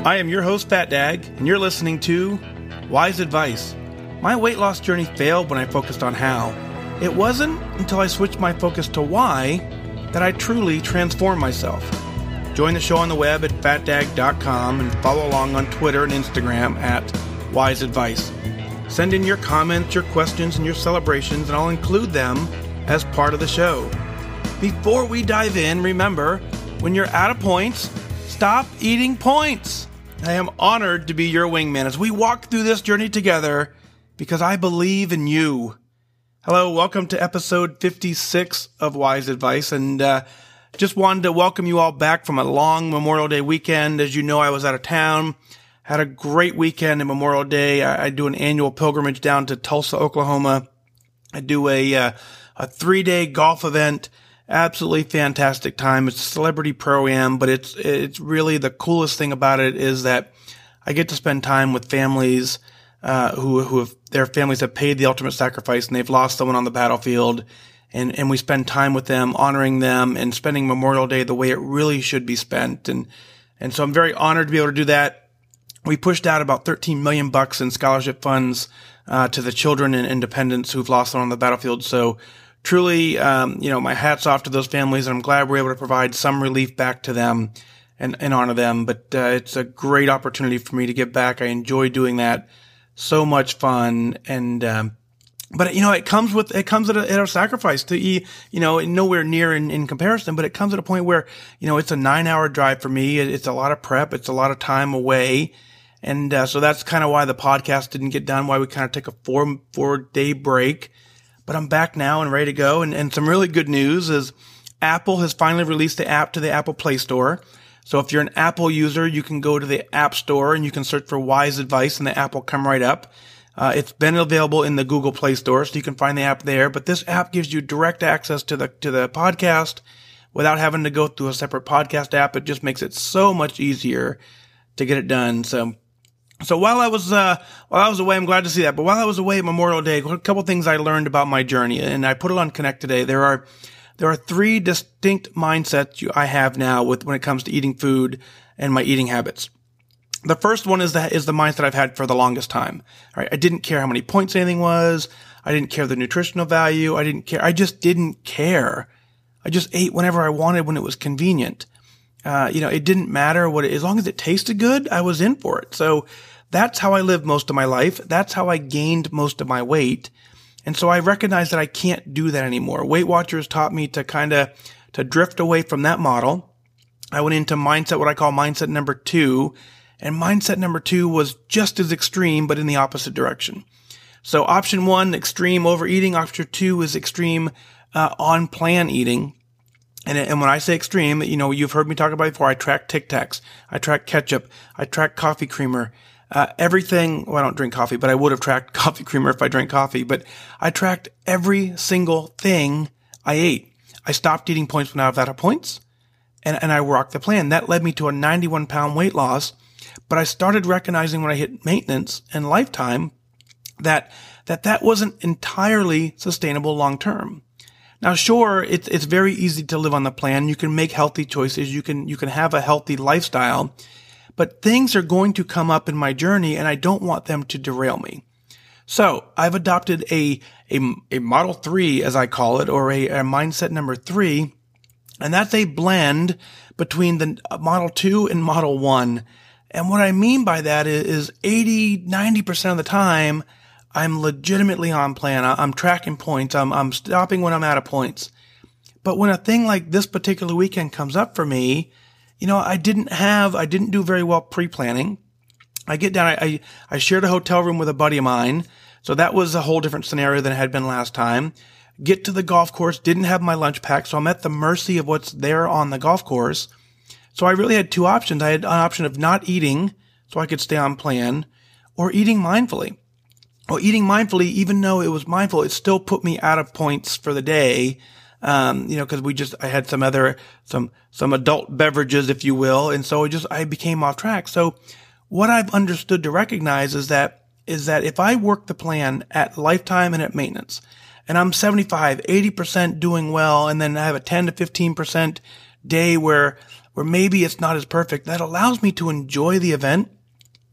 I am your host, FatDag, and you're listening to Wise Advice. My weight loss journey failed when I focused on how. It wasn't until I switched my focus to why that I truly transformed myself. Join the show on the web at fatdag.com and follow along on Twitter and Instagram at Wise Advice. Send in your comments, your questions, and your celebrations, and I'll include them as part of the show. Before we dive in, remember, when you're out of points, stop eating points. I am honored to be your wingman as we walk through this journey together because I believe in you. Hello, welcome to episode 56 of Wise Advice, and just wanted to welcome you all back from a long Memorial Day weekend. As you know, I was out of town, had a great weekend in Memorial Day. I do an annual pilgrimage down to Tulsa, Oklahoma. I do a 3-day golf event. Absolutely fantastic time. It's a celebrity pro-am, but it's really the coolest thing about it is that I get to spend time with families who have their families have paid the ultimate sacrifice and they've lost someone on the battlefield, and we spend time with them, honoring them, and spending Memorial Day the way it really should be spent. And so I'm very honored to be able to do that. We pushed out about $13 million in scholarship funds to the children and dependents who've lost someone on the battlefield. So truly, my hat's off to those families, and I'm glad we're able to provide some relief back to them and honor them. But it's a great opportunity for me to give back. I enjoy doing that. So much fun. And but it comes at a sacrifice to nowhere near in comparison, but it comes at a point where, it's a 9-hour drive for me. It's a lot of prep. It's a lot of time away. And so that's kind of why the podcast didn't get done, why we kind of took a 4-day break. But I'm back now and ready to go. And some really good news is Apple has finally released the app to the Apple Play Store. So if you're an Apple user, you can go to the App Store and you can search for Wise Advice and the app will come right up. It's been available in the Google Play Store, so you can find the app there. But this app gives you direct access to the podcast without having to go through a separate podcast app. It just makes it so much easier to get it done. So while I was away, I'm glad to see that. But while I was away at Memorial Day, a couple things I learned about my journey, and I put it on Connect today. There are 3 distinct mindsets I have now when it comes to eating food and my eating habits. The first one is the mindset I've had for the longest time. All right, I didn't care how many points anything was. I didn't care the nutritional value. I didn't care. I just didn't care. I just ate whenever I wanted when it was convenient. It didn't matter as long as it tasted good, I was in for it. So that's how I lived most of my life. That's how I gained most of my weight. And so I recognize that I can't do that anymore. Weight Watchers taught me to drift away from that model. I went into what I call mindset number 2. And mindset number 2 was just as extreme, but in the opposite direction. So option 1, extreme overeating. Option 2 is extreme, on plan eating. And when I say extreme, you've heard me talk about it before. I track Tic Tacs. I track ketchup. I track coffee creamer. Everything. Well, I don't drink coffee, but I would have tracked coffee creamer if I drank coffee. But I tracked every single thing I ate. I stopped eating points when I was out of points, and I rocked the plan. That led me to a 91-pound weight loss. But I started recognizing when I hit maintenance and lifetime that wasn't entirely sustainable long term. Now, sure, it's very easy to live on the plan. You can make healthy choices. You can have a healthy lifestyle. But things are going to come up in my journey, and I don't want them to derail me. So I've adopted a Model 3, as I call it, or a mindset number 3, and that's a blend between the Model 2 and Model 1. And what I mean by that is 80-90% of the time, I'm legitimately on plan. I'm tracking points. I'm stopping when I'm out of points. But when a thing like this particular weekend comes up for me, I didn't do very well pre-planning. I get down, I shared a hotel room with a buddy of mine. So that was a whole different scenario than it had been last time. Get to the golf course, didn't have my lunch pack. So I'm at the mercy of what's there on the golf course. So I really had 2 options. I had an option of not eating so I could stay on plan, or eating mindfully. Well, eating mindfully, even though it was mindful, it still put me out of points for the day. Cause I had some adult beverages, if you will. And so I became off track. So what I've understood to recognize is that if I work the plan at lifetime and at maintenance, and I'm 75, 80% doing well, and then I have a 10 to 15% day where where maybe it's not as perfect, that allows me to enjoy the event.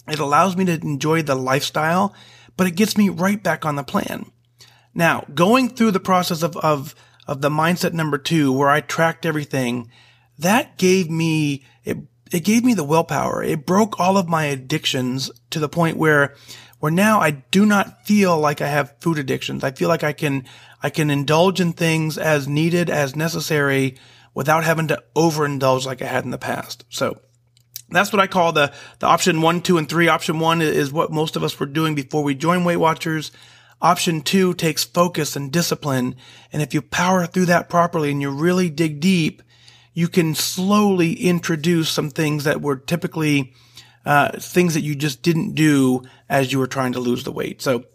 It allows me to enjoy the lifestyle, but it gets me right back on the plan. Now, going through the process of the mindset number 2, where I tracked everything, that gave me, it gave me the willpower. It broke all of my addictions to the point where now I do not feel like I have food addictions. I feel like I can indulge in things as needed, as necessary, without having to overindulge like I had in the past. So that's what I call the option 1, 2, and 3. Option 1 is what most of us were doing before we joined Weight Watchers. Option 2 takes focus and discipline. And if you power through that properly and you really dig deep, you can slowly introduce some things that were typically things that you just didn't do as you were trying to lose the weight. So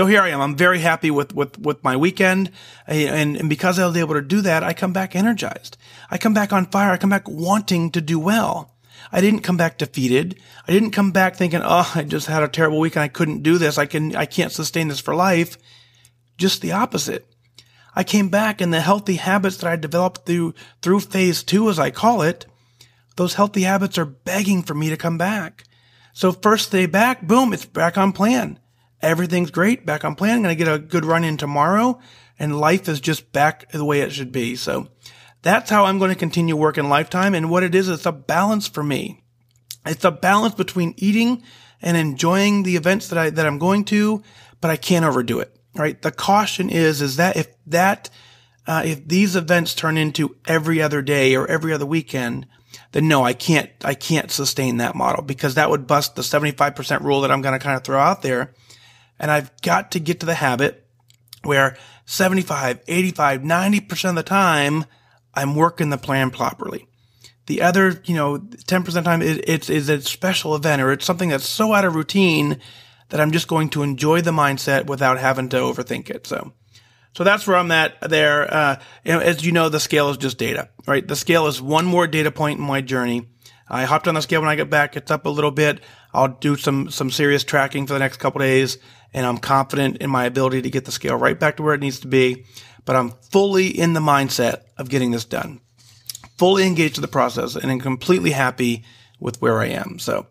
here I am. I'm very happy with my weekend. And because I was able to do that, I come back energized. I come back on fire. I come back wanting to do well. I didn't come back defeated. I didn't come back thinking, oh, I just had a terrible week and I couldn't do this. I can't sustain this for life. Just the opposite. I came back, and the healthy habits that I developed through phase 2, as I call it, those healthy habits are begging for me to come back. So first day back, boom, it's back on plan. Everything's great, back on plan. I'm going to get a good run in tomorrow, and life is just back the way it should be. So that's how I'm going to continue working Lifetime. And what it is, it's a balance for me. It's a balance between eating and enjoying the events that I'm going to, but I can't overdo it. Right? The caution is that if these events turn into every other day or every other weekend, then no, I can't sustain that model, because that would bust the 75% rule that I'm going to kind of throw out there. And I've got to get to the habit where 75, 85, 90% of the time I'm working the plan properly. The other, 10% of the time it's a special event, or it's something that's so out of routine that I'm just going to enjoy the mindset without having to overthink it. So that's where I'm at there. As you know, the scale is just data, right? The scale is one more data point in my journey. I hopped on the scale when I get back. It's up a little bit. I'll do some serious tracking for the next couple of days, and I'm confident in my ability to get the scale right back to where it needs to be. But I'm fully in the mindset of getting this done, fully engaged in the process, and I'm completely happy with where I am. So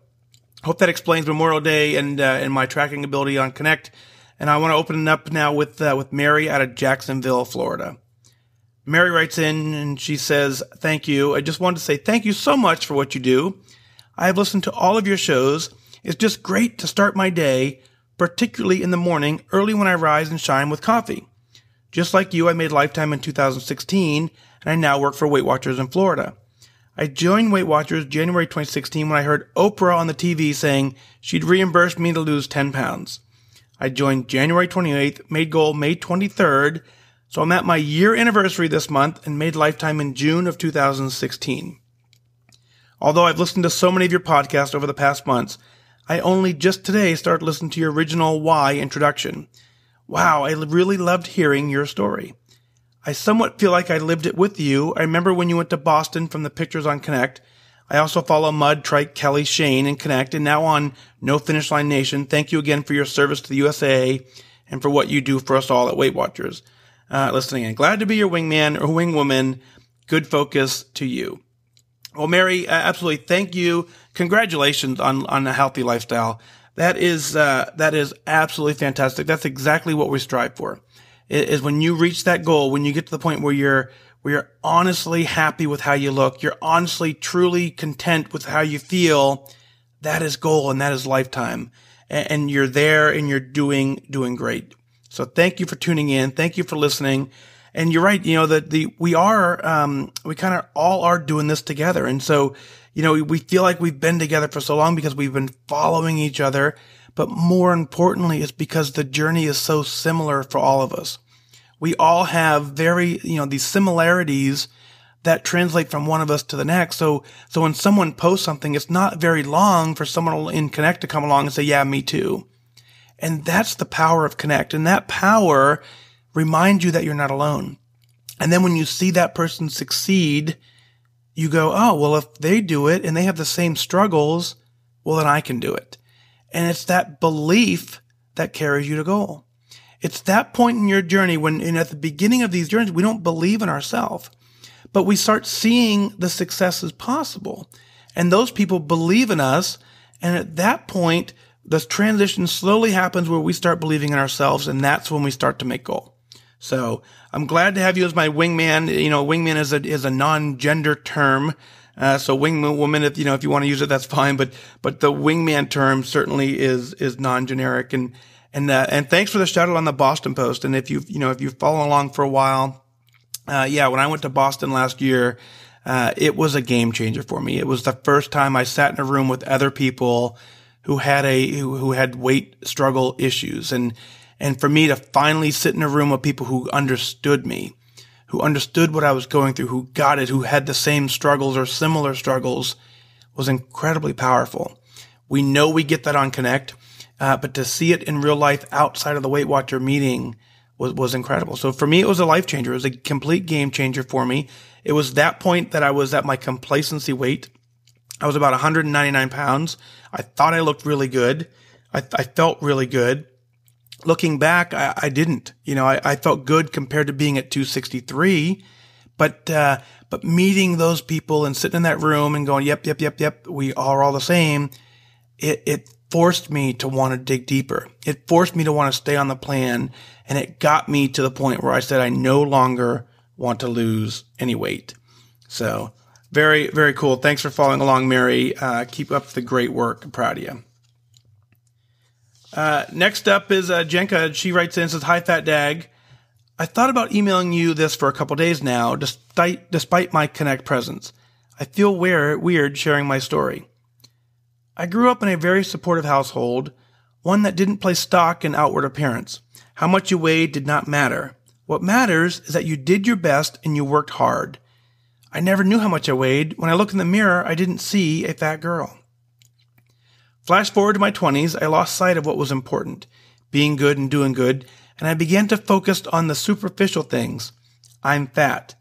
hope that explains Memorial Day and my tracking ability on Connect. And I want to open it up now with Mary out of Jacksonville, Florida. Mary writes in and she says, "Thank you. I just wanted to say thank you so much for what you do. I have listened to all of your shows. It's just great to start my day, particularly in the morning, early when I rise and shine with coffee. Just like you, I made Lifetime in 2016, and I now work for Weight Watchers in Florida. I joined Weight Watchers January 2016 when I heard Oprah on the TV saying she'd reimburse me to lose 10 pounds. I joined January 28th, made goal May 23rd, so I'm at my year anniversary this month, and made Lifetime in June of 2016. Although I've listened to so many of your podcasts over the past months, I only just today started listening to your original Why introduction. Wow, I really loved hearing your story. I somewhat feel like I lived it with you. I remember when you went to Boston from the pictures on Connect. I also follow Mud, Trike, Kelly, Shane, and Connect, and now on No Finish Line Nation. Thank you again for your service to the USA and for what you do for us all at Weight Watchers. Listening in. Glad to be your wingman or wingwoman. Good focus to you." Well, Mary, absolutely. Thank you. Congratulations on a healthy lifestyle. That is absolutely fantastic. That's exactly what we strive for. Is when you reach that goal, when you get to the point where you're honestly happy with how you look, you're honestly, truly content with how you feel, that is goal and that is Lifetime. And you're there and you're doing great. So thank you for tuning in. Thank you for listening. And you're right, we kind of all are doing this together. And so, we feel like we've been together for so long because we've been following each other. But more importantly, it's because the journey is so similar for all of us. We all have very, these similarities that translate from one of us to the next. So when someone posts something, it's not very long for someone in Connect to come along and say, yeah, me too. And that's the power of Connect. And that power reminds you that you're not alone. And then when you see that person succeed, you go, oh, well, if they do it and they have the same struggles, well, then I can do it. And it's that belief that carries you to goal. It's that point in your journey when, at the beginning of these journeys, we don't believe in ourselves. but we start seeing the successes possible. And those people believe in us. And at that point, the transition slowly happens where we start believing in ourselves. And that's when we start to make goal. So I'm glad to have you as my wingman. Wingman is a non-gender term. So wingwoman, if you want to use it, that's fine. But the wingman term certainly is non-generic. And thanks for the shout out on the Boston Post. And if you've followed along for a while, when I went to Boston last year, it was a game changer for me. It was the first time I sat in a room with other people who had weight struggle issues. And for me to finally sit in a room with people who understood me, who understood what I was going through, who got it, who had the same struggles or similar struggles, was incredibly powerful. We know we get that on Connect, but to see it in real life outside of the Weight Watcher meeting was incredible. So for me, it was a life changer. It was a complete game changer for me. It was that point that I was at my complacency weight. I was about 199 pounds. I thought I looked really good. I felt really good. Looking back, I didn't. I felt good compared to being at 263, but meeting those people and sitting in that room and going, yep, we are all the same. It forced me to want to dig deeper. It forced me to want to stay on the plan. And it got me to the point where I said, I no longer want to lose any weight. So very, very cool. Thanks for following along, Mary. Keep up the great work. I'm proud of you. Next up is Jenka. She writes in and says, "Hi, FatDag. I thought about emailing you this for a couple days now, despite my Connect presence. I feel weird sharing my story. I grew up in a very supportive household, one that didn't place stock in outward appearance. How much you weighed did not matter. What matters is that you did your best and you worked hard. I never knew how much I weighed. When I looked in the mirror, I didn't see a fat girl. Flash forward to my 20s, I lost sight of what was important, being good and doing good, and I began to focus on the superficial things. I'm fat.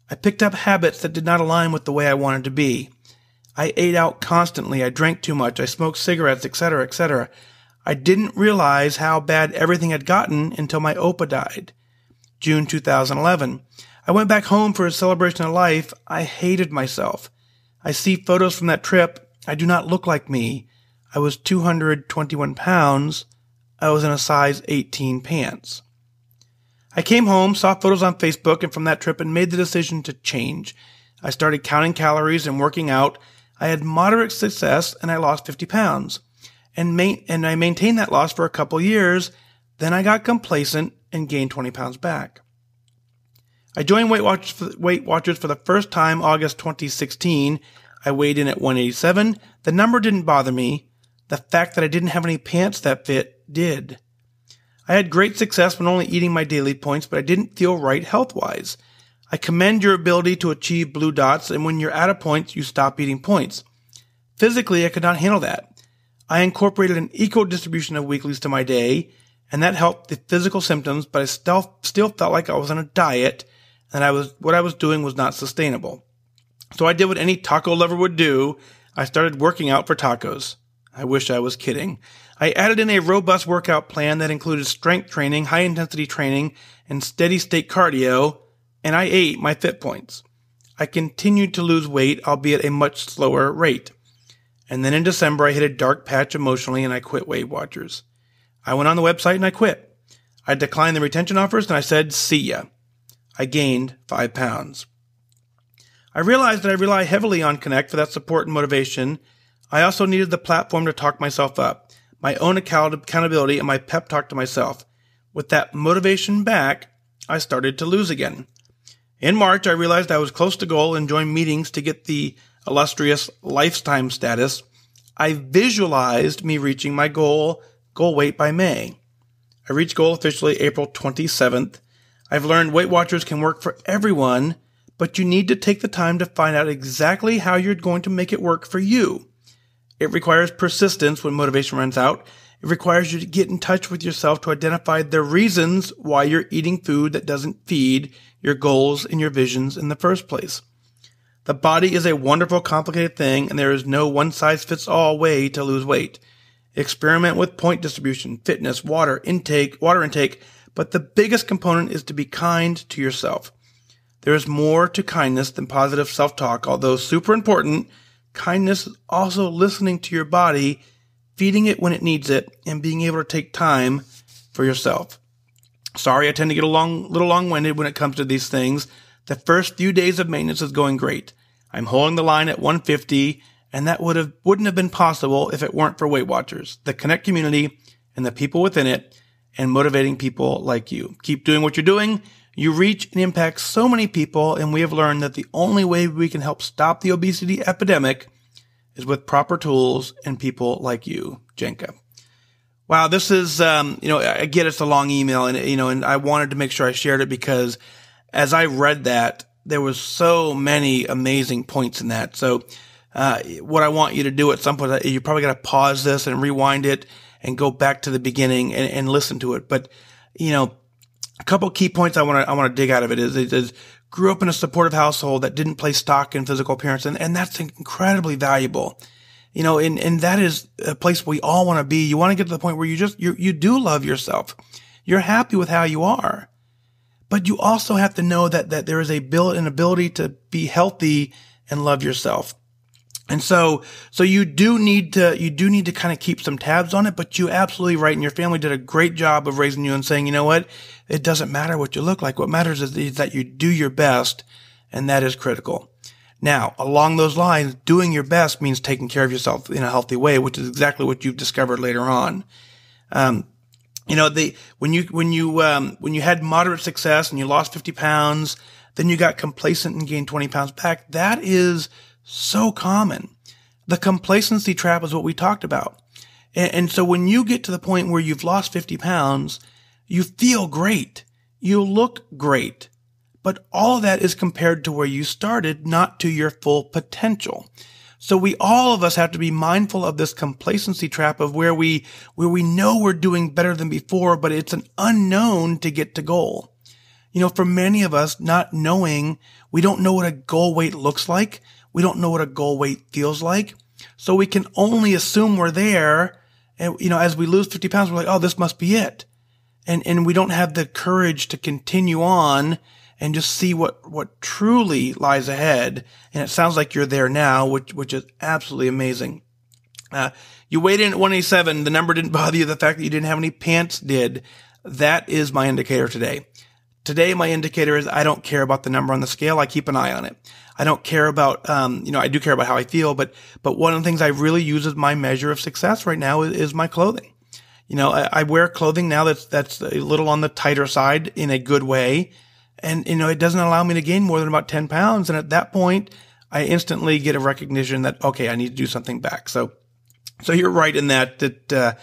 I picked up habits that did not align with the way I wanted to be. I ate out constantly, I drank too much, I smoked cigarettes, etc., etc. I didn't realize how bad everything had gotten until my Opa died. June 2011. I went back home for a celebration of life. I hated myself. I see photos from that trip. I do not look like me. I was 221 pounds. I was in a size 18 pants. I came home, saw photos on Facebook and from that trip and made the decision to change. I started counting calories and working out. I had moderate success and I lost 50 pounds. And I maintained that loss for a couple years. Then I got complacent and gained 20 pounds back. I joined Weight Watchers for the first time August 2016. I weighed in at 187. The number didn't bother me. The fact that I didn't have any pants that fit did. I had great success when only eating my daily points, but I didn't feel right health-wise. I commend your ability to achieve blue dots, and when you're out of points, you stop eating points. Physically, I could not handle that. I incorporated an equal distribution of weeklies to my day, and that helped the physical symptoms, but I still felt like I was on a diet, and what I was doing was not sustainable. So I did what any taco lover would do. I started working out for tacos. I wish I was kidding. I added in a robust workout plan that included strength training, high-intensity training, and steady-state cardio, and I ate my fit points. I continued to lose weight, albeit at a much slower rate. And then in December, I hit a dark patch emotionally, and I quit Weight Watchers. I went on the website and I quit. I declined the retention offers, and I said, see ya. I gained 5 pounds. I realized that I rely heavily on Connect for that support and motivation. I also needed the platform to talk myself up, my own accountability, and my pep talk to myself. With that motivation back, I started to lose again. In March, I realized I was close to goal and joined meetings to get the illustrious lifetime status. I visualized me reaching my goal weight by May. I reached goal officially April 27th. I've learned Weight Watchers can work for everyone, but you need to take the time to find out exactly how you're going to make it work for you. It requires persistence when motivation runs out. It requires you to get in touch with yourself to identify the reasons why you're eating food that doesn't feed your goals and your visions in the first place. The body is a wonderful, complicated thing, and there is no one-size-fits-all way to lose weight. Experiment with point distribution, fitness, water intake, but the biggest component is to be kind to yourself. There is more to kindness than positive self-talk. Although super important, kindness is also listening to your body, feeding it when it needs it, and being able to take time for yourself. Sorry, I tend to get a little long-winded when it comes to these things. The first few days of maintenance is going great. I'm holding the line at 150, and that wouldn't have been possible if it weren't for Weight Watchers, the Connect community, and the people within it, and motivating people like you. Keep doing what you're doing. You reach and impact so many people, and we have learned that the only way we can help stop the obesity epidemic is with proper tools and people like you, Jenka. Wow, this is, I get it's a long email, and I wanted to make sure I shared it because as I read that, there was so many amazing points in that. So, what I want you to do at some point, you probably got to pause this and rewind it and go back to the beginning and listen to it. But, a couple key points I want to dig out of it is grew up in a supportive household that didn't place stock in physical appearance. And that's incredibly valuable. And that is a place we all want to be. You want to get to the point where you do love yourself. You're happy with how you are, but you also have to know that there is an ability to be healthy and love yourself. And so you do need to kind of keep some tabs on it, but you absolutely right. And your family did a great job of raising you and saying, you know what? It doesn't matter what you look like. What matters is that you do your best. And that is critical. Now, along those lines, doing your best means taking care of yourself in a healthy way, which is exactly what you've discovered later on. When you had moderate success and you lost 50 pounds, then you got complacent and gained 20 pounds back. That is so common. The complacency trap is what we talked about. And so when you get to the point where you've lost 50 pounds, you feel great. You look great. But all of that is compared to where you started, not to your full potential. So all of us have to be mindful of this complacency trap of where we know we're doing better than before, but it's an unknown to get to goal. For many of us, not knowing, we don't know what a goal weight looks like. We don't know what a goal weight feels like. So we can only assume we're there. And, as we lose 50 pounds, we're like, oh, this must be it. And we don't have the courage to continue on and just see what truly lies ahead. And it sounds like you're there now, which is absolutely amazing. You weighed in at 187. The number didn't bother you. The fact that you didn't have any pants did. That is my indicator today. Today, my indicator is I don't care about the number on the scale. I keep an eye on it. I don't care about, I do care about how I feel, but one of the things I really use as my measure of success right now is my clothing. I wear clothing now that's a little on the tighter side in a good way. And, it doesn't allow me to gain more than about 10 pounds. And at that point, I instantly get a recognition that, okay, I need to do something back. So you're right in that the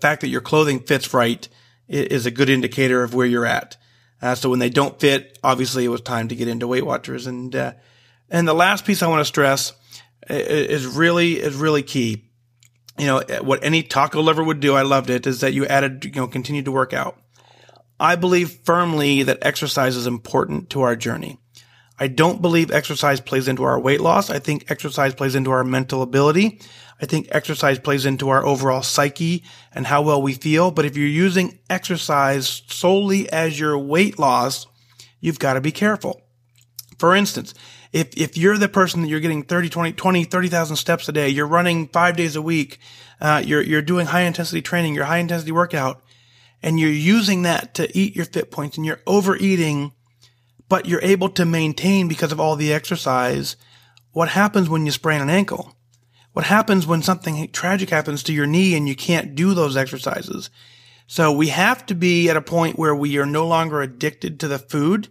fact that your clothing fits right is a good indicator of where you're at. So when they don't fit, obviously it was time to get into Weight Watchers. And the last piece I want to stress is really key. What any taco lover would do, I loved it, is that you added, continue to work out. I believe firmly that exercise is important to our journey. I don't believe exercise plays into our weight loss. I think exercise plays into our mental ability. I think exercise plays into our overall psyche and how well we feel. But if you're using exercise solely as your weight loss, you've got to be careful. For instance, if you're the person that you're getting 30,000 steps a day, you're running 5 days a week, you're doing high intensity training, your high intensity workout, and you're using that to eat your fit points and you're overeating, but you're able to maintain because of all the exercise, what happens when you sprain an ankle? What happens when something tragic happens to your knee and you can't do those exercises? So we have to be at a point where we are no longer addicted to the food,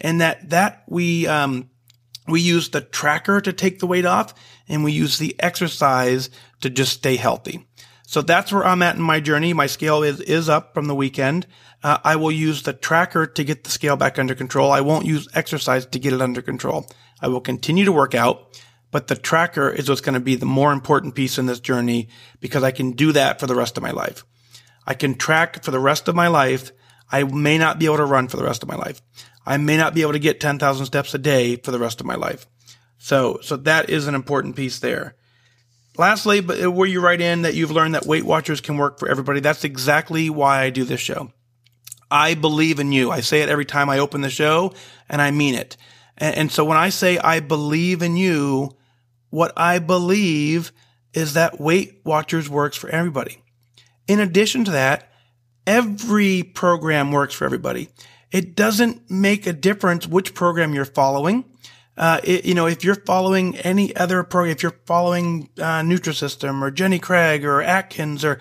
and that we use the tracker to take the weight off, and we use the exercise to just stay healthy. So that's where I'm at in my journey. My scale is up from the weekend. I will use the tracker to get the scale back under control. I won't use exercise to get it under control. I will continue to work out, but the tracker is what's going to be the more important piece in this journey, because I can do that for the rest of my life. I can track for the rest of my life. I may not be able to run for the rest of my life. I may not be able to get 10,000 steps a day for the rest of my life. So that is an important piece there. Lastly, but where you write in that you've learned that Weight Watchers can work for everybody, that's exactly why I do this show. I believe in you. I say it every time I open the show, and I mean it. And so when I say I believe in you, what I believe is that Weight Watchers works for everybody. In addition to that, every program works for everybody. It doesn't make a difference which program you're following. If you're following any other program, if you're following Nutrisystem or Jenny Craig or Atkins, or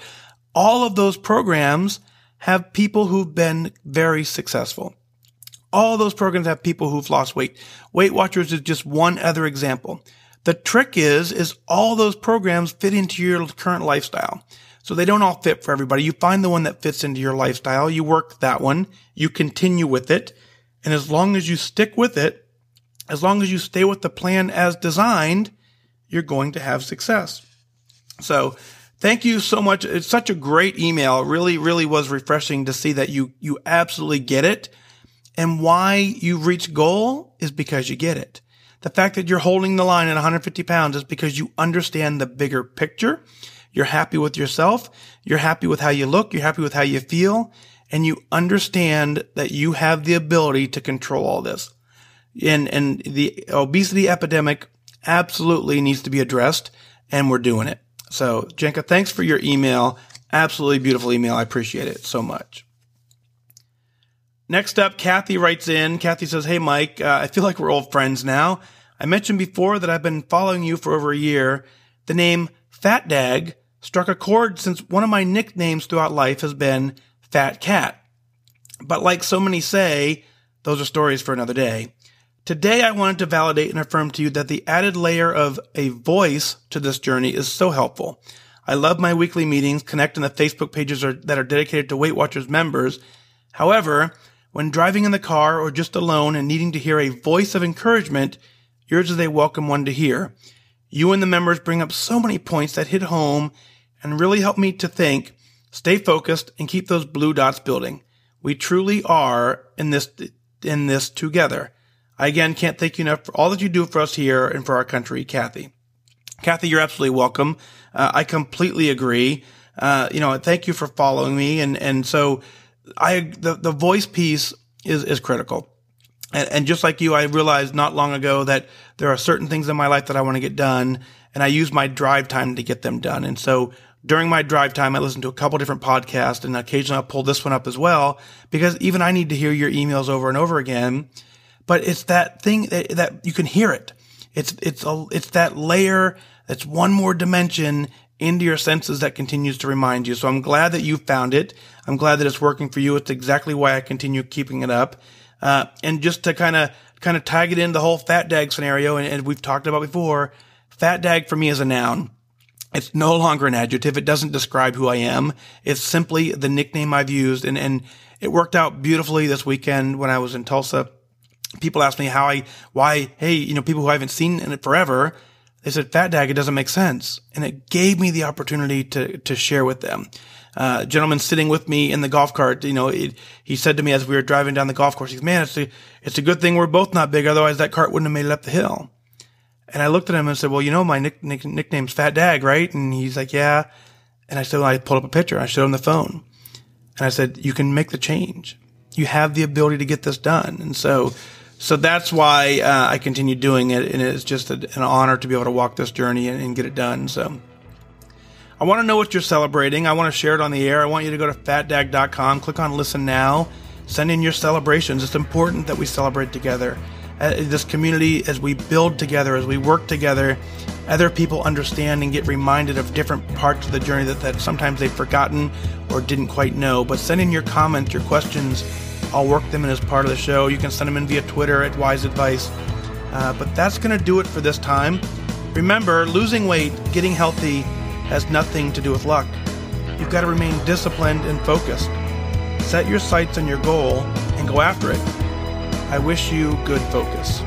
all of those programs have people who've been very successful. All those programs have people who've lost weight. Weight Watchers is just one other example. The trick is all those programs fit into your current lifestyle. So they don't all fit for everybody. You find the one that fits into your lifestyle. You work that one. You continue with it. And as long as you stick with it, as long as you stay with the plan as designed, you're going to have success. So thank you so much. It's such a great email. It really, really was refreshing to see that you absolutely get it. And why you've reached goal is because you get it. The fact that you're holding the line at 150 pounds is because you understand the bigger picture. You're happy with yourself. You're happy with how you look. You're happy with how you feel. And you understand that you have the ability to control all this. And the obesity epidemic absolutely needs to be addressed, and we're doing it. So, Jenka, thanks for your email. Absolutely beautiful email. I appreciate it so much. Next up, Kathy writes in. Kathy says, "Hey, Mike, I feel like we're old friends now. I mentioned before that I've been following you for over a year. The name FatDag struck a chord since one of my nicknames throughout life has been Fat Cat. But like so many say, those are stories for another day. Today, I wanted to validate and affirm to you that the added layer of a voice to this journey is so helpful. I love my weekly meetings, connect in the Facebook pages that are dedicated to Weight Watchers members. However, when driving in the car or just alone and needing to hear a voice of encouragement, yours is a welcome one to hear. You and the members bring up so many points that hit home and really help me to think, stay focused, and keep those blue dots building. We truly are in this together. I again can't thank you enough for all that you do for us here and for our country, Kathy." Kathy, you're absolutely welcome. I completely agree. Thank you for following me. And so the voice piece is critical. And just like you, I realized not long ago that there are certain things in my life that I want to get done, and I use my drive time to get them done. And so during my drive time, I listen to a couple different podcasts, and occasionally I'll pull this one up as well, because even I need to hear your emails over and over again. But it's that thing that you can hear it. It's that layer that's one more dimension into your senses that continues to remind you. So I'm glad that you found it. I'm glad that it's working for you. It's exactly why I continue keeping it up. And just to kind of tag it in the whole FatDag scenario, and we've talked about before, FatDag for me is a noun. It's no longer an adjective. It doesn't describe who I am. It's simply the nickname I've used. And it worked out beautifully this weekend when I was in Tulsa. People asked me people who I haven't seen in it forever, they said, FatDag, it doesn't make sense. And it gave me the opportunity to share with them. A gentleman sitting with me in the golf cart, he said to me as we were driving down the golf course, he said, "Man, it's a good thing we're both not big. Otherwise that cart wouldn't have made it up the hill." And I looked at him and said, "Well, my nickname's FatDag, right?" And he's like, "Yeah." And I said, I pulled up a picture. I showed him the phone. And I said, "You can make the change. You have the ability to get this done." And so that's why I continue doing it, and it's just an honor to be able to walk this journey and get it done. So I want to know what you're celebrating. I want to share it on the air. I want you to go to fatdag.com, click on Listen Now, send in your celebrations. It's important that we celebrate together. This community, as we build together, as we work together, other people understand and get reminded of different parts of the journey that sometimes they've forgotten or didn't quite know. But send in your comments, your questions. I'll work them in as part of the show. You can send them in via Twitter at Wise Advice. But that's going to do it for this time. Remember, losing weight, getting healthy, has nothing to do with luck. You've got to remain disciplined and focused. Set your sights on your goal and go after it. I wish you good focus.